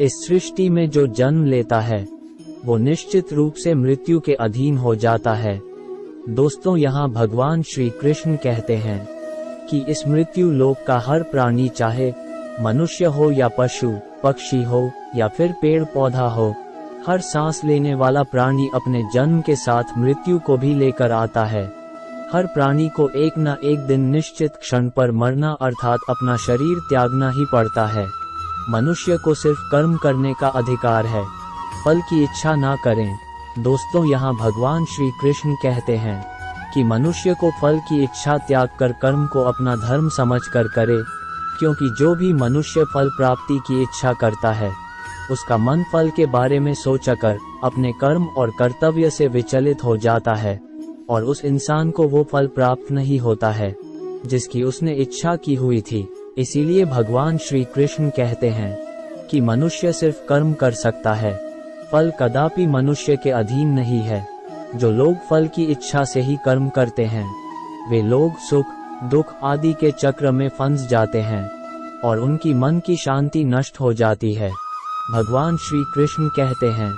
इस सृष्टि में जो जन्म लेता है वो निश्चित रूप से मृत्यु के अधीन हो जाता है। दोस्तों, यहाँ भगवान श्री कृष्ण कहते हैं कि इस मृत्यु लोक का हर प्राणी, चाहे मनुष्य हो या पशु पक्षी हो या फिर पेड़ पौधा हो, हर सांस लेने वाला प्राणी अपने जन्म के साथ मृत्यु को भी लेकर आता है। हर प्राणी को एक न एक दिन निश्चित क्षण पर मरना अर्थात अपना शरीर त्यागना ही पड़ता है। मनुष्य को सिर्फ कर्म करने का अधिकार है, फल की इच्छा ना करें। दोस्तों, यहाँ भगवान श्री कृष्ण कहते हैं कि मनुष्य को फल की इच्छा त्याग कर कर्म को अपना धर्म समझकर करे, क्योंकि जो भी मनुष्य फल प्राप्ति की इच्छा करता है उसका मन फल के बारे में सोचकर अपने कर्म और कर्तव्य से विचलित हो जाता है और उस इंसान को वो फल प्राप्त नहीं होता है जिसकी उसने इच्छा की हुई थी। इसीलिए भगवान श्री कृष्ण कहते हैं कि मनुष्य सिर्फ कर्म कर सकता है, फल कदापि मनुष्य के अधीन नहीं है। जो लोग फल की इच्छा से ही कर्म करते हैं वे लोग सुख दुख आदि के चक्र में फंस जाते हैं और उनकी मन की शांति नष्ट हो जाती है। भगवान श्री कृष्ण कहते हैं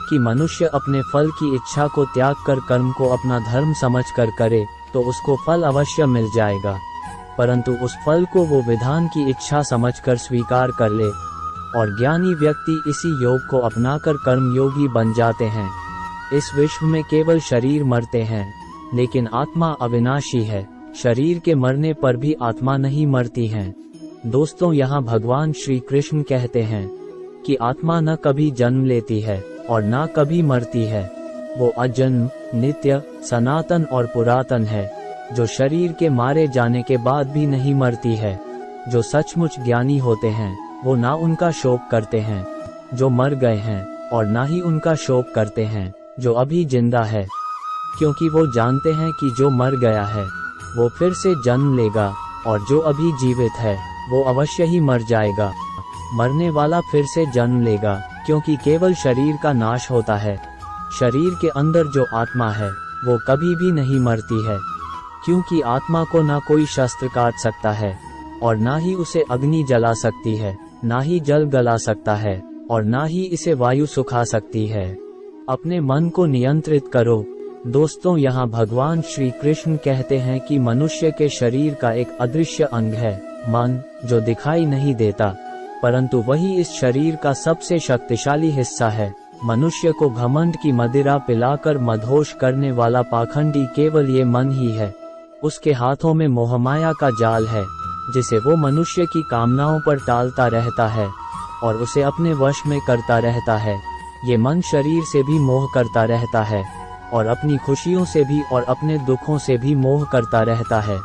कि मनुष्य अपने फल की इच्छा को त्याग कर कर्म को अपना धर्म समझकर करे तो उसको फल अवश्य मिल जाएगा, परंतु उस फल को वो विधान की इच्छा समझकर स्वीकार कर ले। और ज्ञानी व्यक्ति इसी योग को अपनाकर कर्मयोगी बन जाते हैं। इस विश्व में केवल शरीर मरते हैं, लेकिन आत्मा अविनाशी है। शरीर के मरने पर भी आत्मा नहीं मरती है। दोस्तों, यहाँ भगवान श्री कृष्ण कहते हैं कि आत्मा न कभी जन्म लेती है और न कभी मरती है। वो अजन्म, नित्य, सनातन और पुरातन है, जो शरीर के मारे जाने के बाद भी नहीं मरती है। जो सचमुच ज्ञानी होते हैं वो ना उनका शोक करते हैं जो मर गए हैं और ना ही उनका शोक करते हैं जो अभी जिंदा है, क्योंकि वो जानते हैं कि जो मर गया है वो फिर से जन्म लेगा और जो अभी जीवित है वो अवश्य ही मर जाएगा। मरने वाला फिर से जन्म लेगा, क्योंकि केवल शरीर का नाश होता है। शरीर के अंदर जो आत्मा है वो कभी भी नहीं मरती है, क्योंकि आत्मा को ना कोई शस्त्र काट सकता है और ना ही उसे अग्नि जला सकती है, ना ही जल गला सकता है और ना ही इसे वायु सुखा सकती है। अपने मन को नियंत्रित करो। दोस्तों, यहाँ भगवान श्री कृष्ण कहते हैं कि मनुष्य के शरीर का एक अदृश्य अंग है, मन, जो दिखाई नहीं देता, परंतु वही इस शरीर का सबसे शक्तिशाली हिस्सा है। मनुष्य को घमंड की मदिरा पिलाकर मदहोश करने वाला पाखंडी केवल ये मन ही है। उसके हाथों में मोहमाया का जाल है, जिसे वो मनुष्य की कामनाओं पर टालता रहता है और उसे अपने वश में करता रहता है। ये मन शरीर से भी मोह करता रहता है और अपनी खुशियों से भी और अपने दुखों से भी मोह करता रहता है।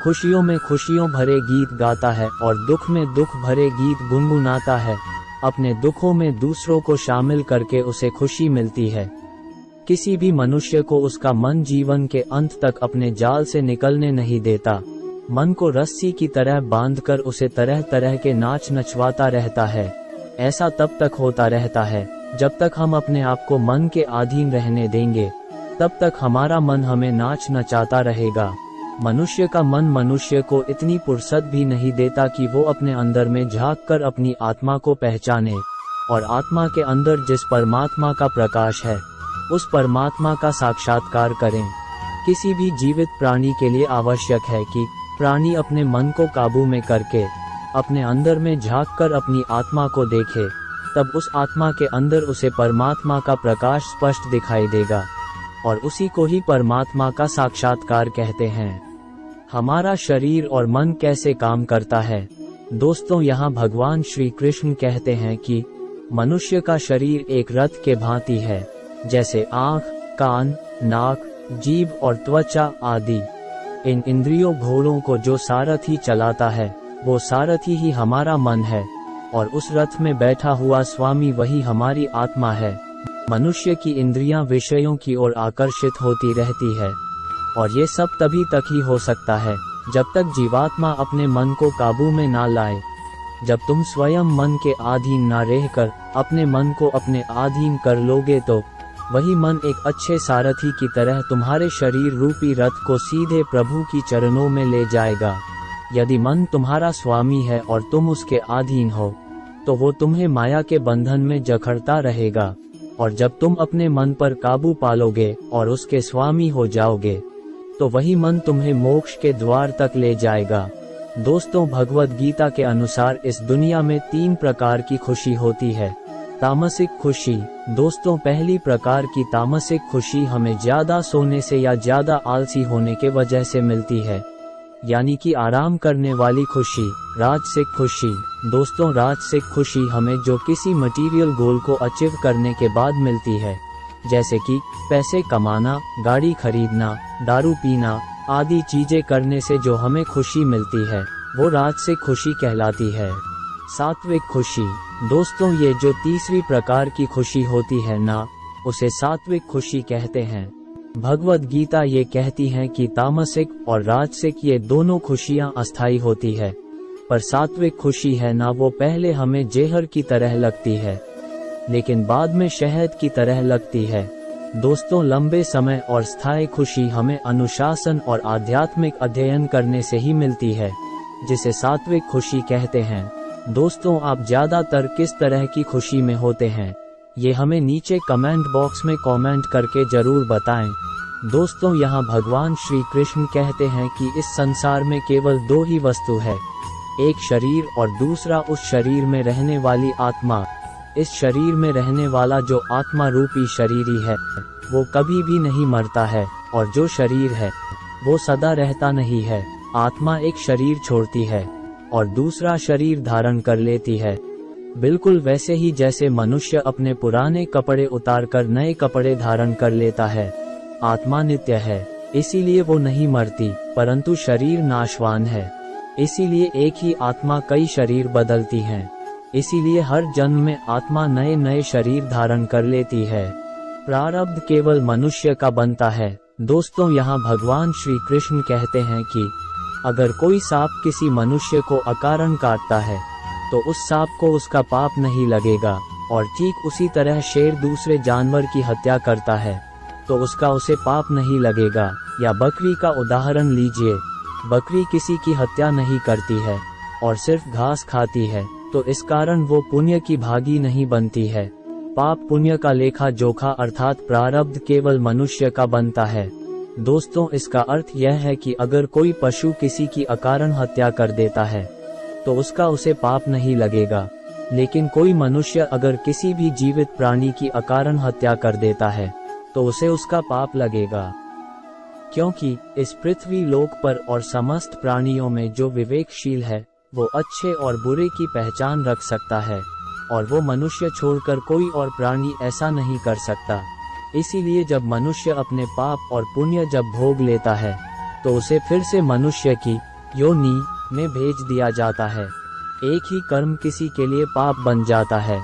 खुशियों में खुशियों भरे गीत गाता है और दुख में दुख भरे गीत गुनगुनाता है। अपने दुखों में दूसरों को शामिल करके उसे खुशी मिलती है। किसी भी मनुष्य को उसका मन जीवन के अंत तक अपने जाल से निकलने नहीं देता। मन को रस्सी की तरह बांधकर उसे तरह तरह के नाच नचवाता रहता है। ऐसा तब तक होता रहता है जब तक हम अपने आप को मन के अधीन रहने देंगे, तब तक हमारा मन हमें नाच नचाता रहेगा। मनुष्य का मन मनुष्य को इतनी फुर्सत भी नहीं देता कि वो अपने अंदर में झांक कर अपनी आत्मा को पहचाने और आत्मा के अंदर जिस परमात्मा का प्रकाश है उस परमात्मा का साक्षात्कार करें। किसी भी जीवित प्राणी के लिए आवश्यक है कि प्राणी अपने मन को काबू में करके अपने अंदर में झांक कर अपनी आत्मा को देखे, तब उस आत्मा के अंदर उसे परमात्मा का प्रकाश स्पष्ट दिखाई देगा और उसी को ही परमात्मा का साक्षात्कार कहते हैं। हमारा शरीर और मन कैसे काम करता है? दोस्तों, यहाँ भगवान श्री कृष्ण कहते हैं कि मनुष्य का शरीर एक रथ के भांति है, जैसे आँख, कान, नाक, जीभ और त्वचा आदि। इन इंद्रियों घोड़ों को जो सारथी चलाता है वो सारथी ही हमारा मन है और उस रथ में बैठा हुआ स्वामी वही हमारी आत्मा है। मनुष्य की इंद्रियां विषयों की ओर आकर्षित होती रहती है और ये सब तभी तक ही हो सकता है जब तक जीवात्मा अपने मन को काबू में ना लाए। जब तुम स्वयं मन के अधीन ना रहकर अपने मन को अपने अधीन कर लोगे तो वही मन एक अच्छे सारथी की तरह तुम्हारे शरीर रूपी रथ को सीधे प्रभु की चरणों में ले जाएगा। यदि मन तुम्हारा स्वामी है और तुम उसके अधीन हो तो वो तुम्हें माया के बंधन में जकड़ता रहेगा, और जब तुम अपने मन पर काबू पालोगे और उसके स्वामी हो जाओगे, तो वही मन तुम्हें मोक्ष के द्वार तक ले जाएगा। दोस्तों, भगवद गीता के अनुसार इस दुनिया में 3 प्रकार की खुशी होती है। तामसिक खुशी। दोस्तों, पहली प्रकार की तामसिक खुशी हमें ज्यादा सोने से या ज्यादा आलसी होने के वजह से मिलती है, यानी कि आराम करने वाली खुशी। राजसिक खुशी। दोस्तों, राजसिक खुशी हमें जो किसी मटेरियल गोल को अचीव करने के बाद मिलती है, जैसे कि पैसे कमाना, गाड़ी खरीदना, दारू पीना आदि चीजें करने से जो हमें खुशी मिलती है, वो राजसिक खुशी कहलाती है। सात्विक खुशी। दोस्तों, ये जो तीसरी प्रकार की खुशी होती है ना, उसे सात्विक खुशी कहते हैं। भगवद गीता ये कहती है कि तामसिक और राजसिक ये दोनों खुशियां अस्थायी होती है, पर सात्विक खुशी है ना, वो पहले हमें जहर की तरह लगती है, लेकिन बाद में शहद की तरह लगती है। दोस्तों, लंबे समय और स्थायी खुशी हमें अनुशासन और आध्यात्मिक अध्ययन करने से ही मिलती है, जिसे सात्विक खुशी कहते हैं। दोस्तों, आप ज्यादातर किस तरह की खुशी में होते हैं, ये हमें नीचे कमेंट बॉक्स में कमेंट करके जरूर बताएं। दोस्तों, यहाँ भगवान श्री कृष्ण कहते हैं कि इस संसार में केवल 2 ही वस्तु है, एक शरीर और दूसरा उस शरीर में रहने वाली आत्मा। इस शरीर में रहने वाला जो आत्मा रूपी शरीरी है, वो कभी भी नहीं मरता है, और जो शरीर है वो सदा रहता नहीं है। आत्मा एक शरीर छोड़ती है और दूसरा शरीर धारण कर लेती है, बिल्कुल वैसे ही जैसे मनुष्य अपने पुराने कपड़े उतारकर नए कपड़े धारण कर लेता है। आत्मा नित्य है, इसीलिए वो नहीं मरती, परंतु शरीर नाशवान है, इसीलिए एक ही आत्मा कई शरीर बदलती हैं। इसीलिए हर जन्म में आत्मा नए नए शरीर धारण कर लेती है। प्रारब्ध केवल मनुष्य का बनता है। दोस्तों, यहाँ भगवान श्री कृष्ण कहते हैं कि अगर कोई सांप किसी मनुष्य को अकारण काटता है, तो उस सांप को उसका पाप नहीं लगेगा, और ठीक उसी तरह शेर दूसरे जानवर की हत्या करता है, तो उसका उसे पाप नहीं लगेगा। या बकरी का उदाहरण लीजिए, बकरी किसी की हत्या नहीं करती है और सिर्फ घास खाती है, तो इस कारण वो पुण्य की भागी नहीं बनती है। पाप पुण्य का लेखा जोखा अर्थात प्रारब्ध केवल मनुष्य का बनता है। दोस्तों, इसका अर्थ यह है कि अगर कोई पशु किसी की अकारण हत्या कर देता है, तो उसका उसे पाप नहीं लगेगा, लेकिन कोई मनुष्य अगर किसी भी जीवित प्राणी की अकारण हत्या कर देता है, तो उसे उसका पाप लगेगा, क्योंकि इस पृथ्वी लोक पर और समस्त प्राणियों में जो विवेकशील है, वो अच्छे और बुरे की पहचान रख सकता है, और वो मनुष्य छोड़कर कोई और प्राणी ऐसा नहीं कर सकता। इसीलिए जब मनुष्य अपने पाप और पुण्य जब भोग लेता है, तो उसे फिर से मनुष्य की योनि में भेज दिया जाता है। एक ही कर्म किसी के लिए पाप बन जाता है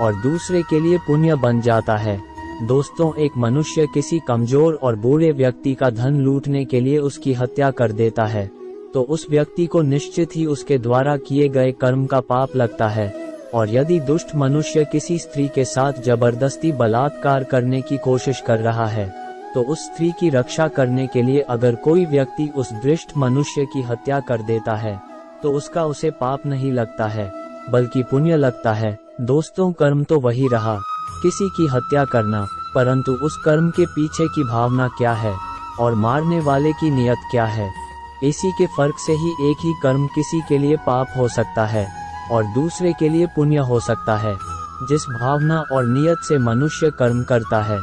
और दूसरे के लिए पुण्य बन जाता है। दोस्तों, एक मनुष्य किसी कमजोर और बूढ़े व्यक्ति का धन लूटने के लिए उसकी हत्या कर देता है, तो उस व्यक्ति को निश्चित ही उसके द्वारा किए गए कर्म का पाप लगता है। और यदि दुष्ट मनुष्य किसी स्त्री के साथ जबरदस्ती बलात्कार करने की कोशिश कर रहा है, तो उस स्त्री की रक्षा करने के लिए अगर कोई व्यक्ति उस दुष्ट मनुष्य की हत्या कर देता है, तो उसका उसे पाप नहीं लगता है, बल्कि पुण्य लगता है। दोस्तों, कर्म तो वही रहा, किसी की हत्या करना, परंतु उस कर्म के पीछे की भावना क्या है और मारने वाले की नियत क्या है, इसी के फर्क से ही एक ही कर्म किसी के लिए पाप हो सकता है और दूसरे के लिए पुण्य हो सकता है। जिस भावना और नियत से मनुष्य कर्म करता है,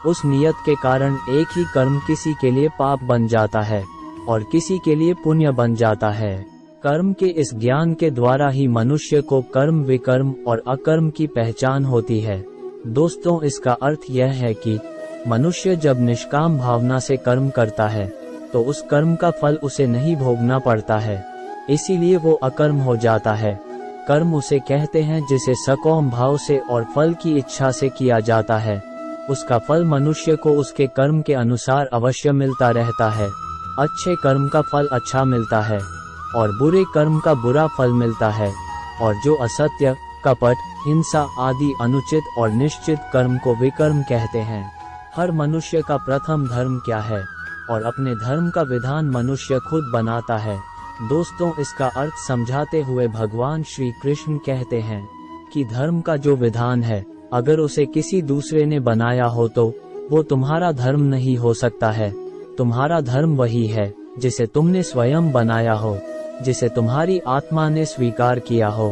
उस नियत के कारण एक ही कर्म किसी के लिए पाप बन जाता है और किसी के लिए पुण्य बन जाता है। कर्म के इस ज्ञान के द्वारा ही मनुष्य को कर्म, विकर्म और अकर्म की पहचान होती है। दोस्तों, इसका अर्थ यह है कि मनुष्य जब निष्काम भावना से कर्म करता है, तो उस कर्म का फल उसे नहीं भोगना पड़ता है, इसीलिए वो अकर्म हो जाता है। कर्म उसे कहते हैं जिसे सकौम भाव से और फल की इच्छा से किया जाता है। उसका फल मनुष्य को उसके कर्म के अनुसार अवश्य मिलता रहता है। अच्छे कर्म का फल अच्छा मिलता है और बुरे कर्म का बुरा फल मिलता है। और जो असत्य, कपट, हिंसा आदि अनुचित और निश्चित कर्म को विकर्म कहते हैं। हर मनुष्य का प्रथम धर्म क्या है और अपने धर्म का विधान मनुष्य खुद बनाता है। दोस्तों, इसका अर्थ समझाते हुए भगवान श्री कृष्ण कहते हैं कि धर्म का जो विधान है, अगर उसे किसी दूसरे ने बनाया हो तो वो तुम्हारा धर्म नहीं हो सकता है। तुम्हारा धर्म वही है जिसे तुमने स्वयं बनाया हो, जिसे तुम्हारी आत्मा ने स्वीकार किया हो।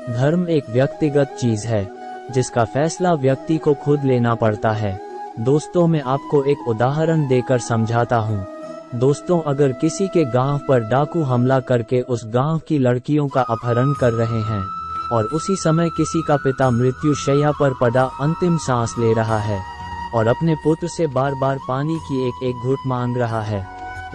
धर्म एक व्यक्तिगत चीज है जिसका फैसला व्यक्ति को खुद लेना पड़ता है। दोस्तों, मैं आपको एक उदाहरण देकर समझाता हूँ। दोस्तों, अगर किसी के गांव पर डाकू हमला करके उस गांव की लड़कियों का अपहरण कर रहे हैं और उसी समय किसी का पिता मृत्यु शैया पर पड़ा अंतिम सांस ले रहा है और अपने पुत्र से बार बार पानी की एक घूंट मांग रहा है,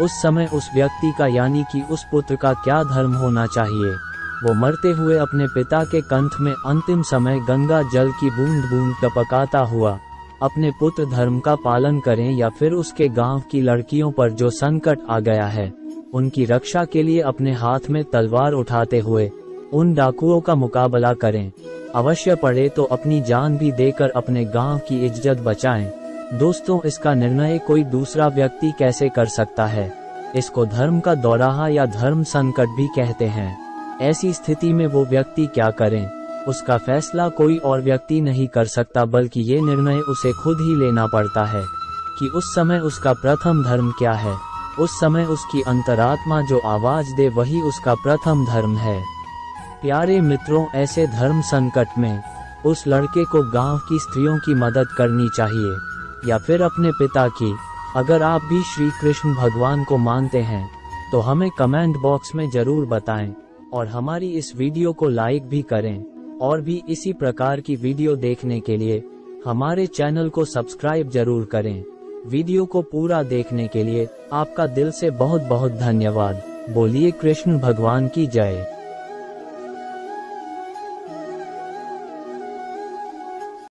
उस समय उस व्यक्ति का यानी कि उस पुत्र का क्या धर्म होना चाहिए? वो मरते हुए अपने पिता के कंठ में अंतिम समय गंगा जल की बूंद बूंद टपकाता हुआ अपने पुत्र धर्म का पालन करें, या फिर उसके गांव की लड़कियों पर जो संकट आ गया है उनकी रक्षा के लिए अपने हाथ में तलवार उठाते हुए उन डाकुओं का मुकाबला करें, अवश्य पड़े तो अपनी जान भी देकर अपने गांव की इज्जत बचाएं। दोस्तों, इसका निर्णय कोई दूसरा व्यक्ति कैसे कर सकता है? इसको धर्म का दोराहा या धर्म संकट भी कहते हैं। ऐसी स्थिति में वो व्यक्ति क्या करें, उसका फैसला कोई और व्यक्ति नहीं कर सकता, बल्कि ये निर्णय उसे खुद ही लेना पड़ता है कि उस समय उसका प्रथम धर्म क्या है। उस समय उसकी अंतरात्मा जो आवाज दे वही उसका प्रथम धर्म है। प्यारे मित्रों, ऐसे धर्म संकट में उस लड़के को गांव की स्त्रियों की मदद करनी चाहिए या फिर अपने पिता की। अगर आप भी श्री कृष्ण भगवान को मानते हैं तो हमें कमेंट बॉक्स में जरूर बताएं और हमारी इस वीडियो को लाइक भी करें। और भी इसी प्रकार की वीडियो देखने के लिए हमारे चैनल को सब्सक्राइब जरूर करें। वीडियो को पूरा देखने के लिए आपका दिल से बहुत बहुत धन्यवाद। बोलिए कृष्ण भगवान की जय।